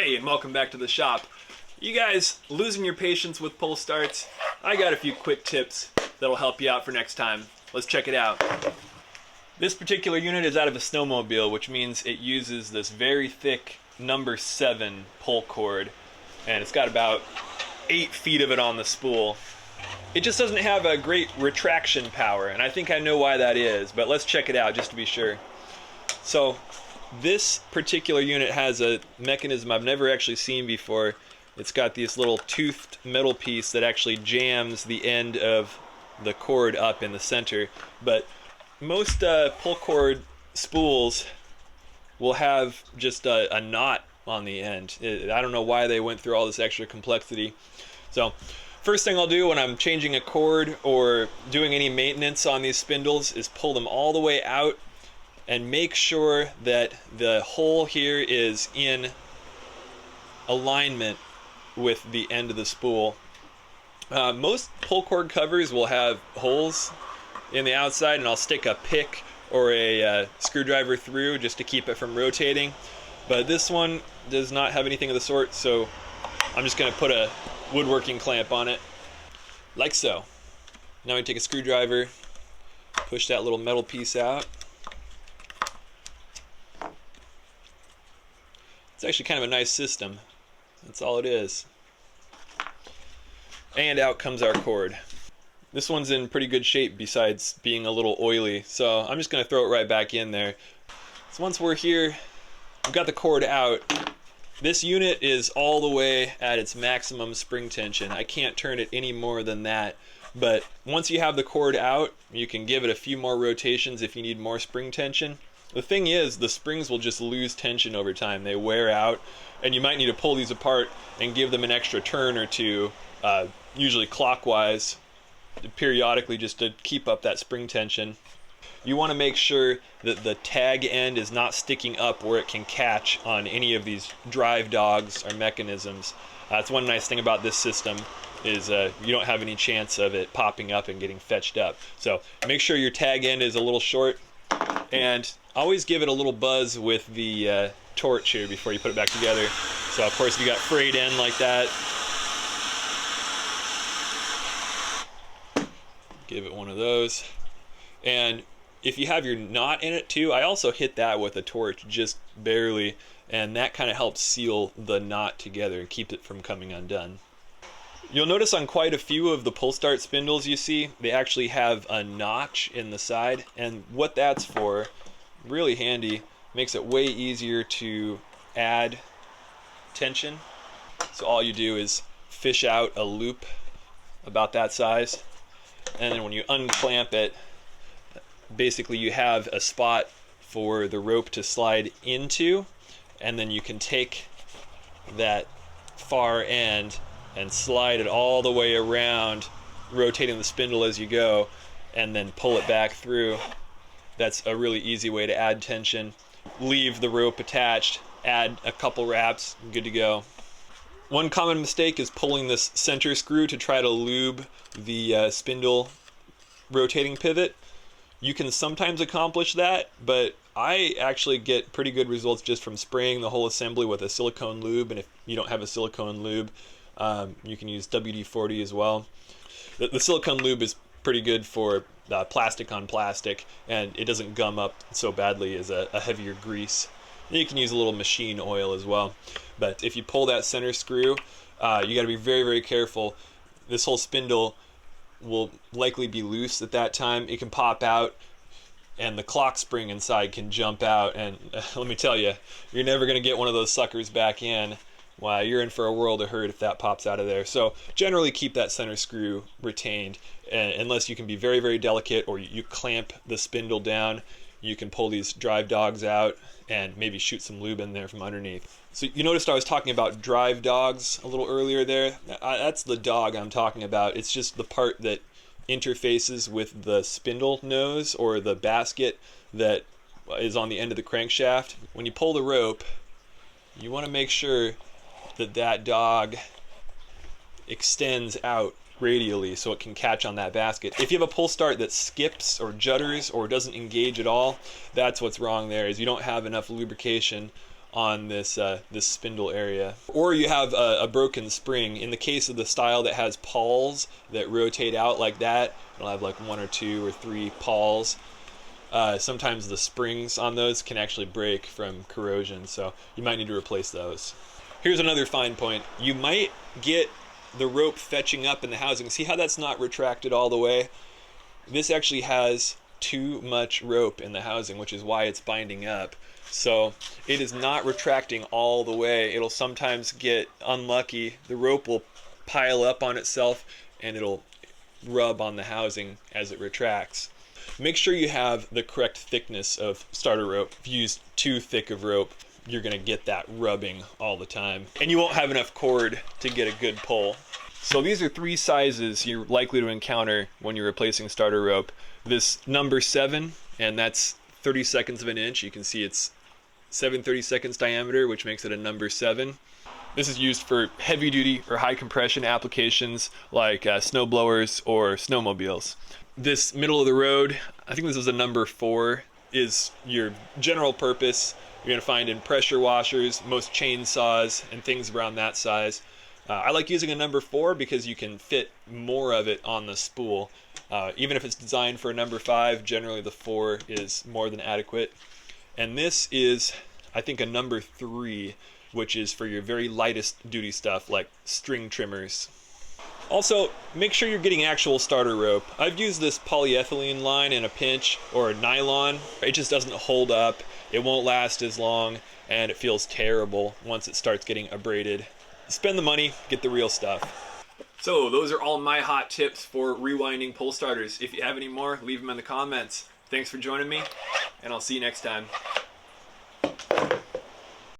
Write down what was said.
Hey, and welcome back to the shop. You guys losing your patience with pull starts? I got a few quick tips that'll help you out for next time. Let's check it out. This particular unit is out of a snowmobile, which means it uses this very thick number 7 pull cord, and it's got about 8 feet of it on the spool. It just doesn't have a great retraction power, and I think I know why that is, but let's check it out just to be sure. So this particular unit has a mechanism I've never actually seen before. It's got this little toothed metal piece that actually jams the end of the cord up in the center. But most pull cord spools will have just a knot on the end. I don't know why they went through all this extra complexity. So first thing I'll do when I'm changing a cord or doing any maintenance on these spindles is pull them all the way out and make sure that the hole here is in alignment with the end of the spool. Most pull cord covers will have holes in the outside, and I'll stick a pick or a screwdriver through just to keep it from rotating. But this one does not have anything of the sort, so I'm just going to put a woodworking clamp on it, like so. Now we take a screwdriver, push that little metal piece out. It's actually kind of a nice system. That's all it is. And out comes our cord. This one's in pretty good shape besides being a little oily, so I'm just going to throw it right back in there. So once we're here, we've got the cord out. This unit is all the way at its maximum spring tension. I can't turn it any more than that. But once you have the cord out, you can give it a few more rotations if you need more spring tension. The thing is, the springs will just lose tension over time. They wear out, and you might need to pull these apart and give them an extra turn or two, usually clockwise, periodically, just to keep up that spring tension. You want to make sure that the tag end is not sticking up where it can catch on any of these drive dogs or mechanisms. That's one nice thing about this system, is you don't have any chance of it popping up and getting fetched up. So make sure your tag end is a little short, and always give it a little buzz with the torch here before you put it back together. So of course if you got frayed end like that, give it one of those. And if you have your knot in it too, I also hit that with a torch just barely, and that kind of helps seal the knot together and keep it from coming undone. You'll notice on quite a few of the pull start spindles you see, they actually have a notch in the side, and what that's for, really handy, makes it way easier to add tension. So all you do is fish out a loop about that size, and then when you unclamp it, basically you have a spot for the rope to slide into, and then you can take that far end and slide it all the way around, rotating the spindle as you go, and then pull it back through. That's a really easy way to add tension. Leave the rope attached, add a couple wraps, good to go. One common mistake is pulling this center screw to try to lube the spindle rotating pivot. You can sometimes accomplish that, but I actually get pretty good results just from spraying the whole assembly with a silicone lube, and if you don't have a silicone lube, you can use WD-40 as well. The silicone lube is pretty good for plastic on plastic, and it doesn't gum up so badly as a heavier grease. And you can use a little machine oil as well. But if you pull that center screw, you got to be very, very careful. This whole spindle will likely be loose at that time. It can pop out, and the clock spring inside can jump out, and let me tell you, you're never going to get one of those suckers back in. Wow, you're in for a world of hurt if that pops out of there. So generally keep that center screw retained, unless you can be very, very delicate, or you clamp the spindle down. You can pull these drive dogs out and maybe shoot some lube in there from underneath. So you noticed I was talking about drive dogs a little earlier there. That's the dog I'm talking about. It's just the part that interfaces with the spindle nose or the basket that is on the end of the crankshaft. When you pull the rope, you want to make sure that dog extends out radially so it can catch on that basket. If you have a pull start that skips or judders or doesn't engage at all, that's what's wrong there, is you don't have enough lubrication on this this spindle area. Or you have a broken spring. In the case of the style that has pawls that rotate out like that, it'll have like 1 or 2 or 3 pawls. Sometimes the springs on those can actually break from corrosion, so you might need to replace those. Here's another fine point. You might get the rope fetching up in the housing. See how that's not retracted all the way? This actually has too much rope in the housing, which is why it's binding up. So it is not retracting all the way. It'll sometimes get unlucky. The rope will pile up on itself and it'll rub on the housing as it retracts. Make sure you have the correct thickness of starter rope. If you use too thick of rope, you're gonna get that rubbing all the time. And you won't have enough cord to get a good pull. So these are 3 sizes you're likely to encounter when you're replacing starter rope. This number 7, and that's 32nds of an inch. You can see it's 7/32 diameter, which makes it a number 7. This is used for heavy duty or high compression applications like snow blowers or snowmobiles. This middle of the road, I think this is a number 4, is your general purpose. You're gonna find in pressure washers, most chainsaws, and things around that size. I like using a number 4 because you can fit more of it on the spool. Even if it's designed for a number 5, generally the 4 is more than adequate. And this is, I think, a number 3, which is for your very lightest duty stuff like string trimmers. Also, make sure you're getting actual starter rope. I've used this polyethylene line in a pinch, or nylon. It just doesn't hold up, it won't last as long, and it feels terrible once it starts getting abraded. Spend the money, get the real stuff. So those are all my hot tips for rewinding pull starters. If you have any more, leave them in the comments. Thanks for joining me, and I'll see you next time.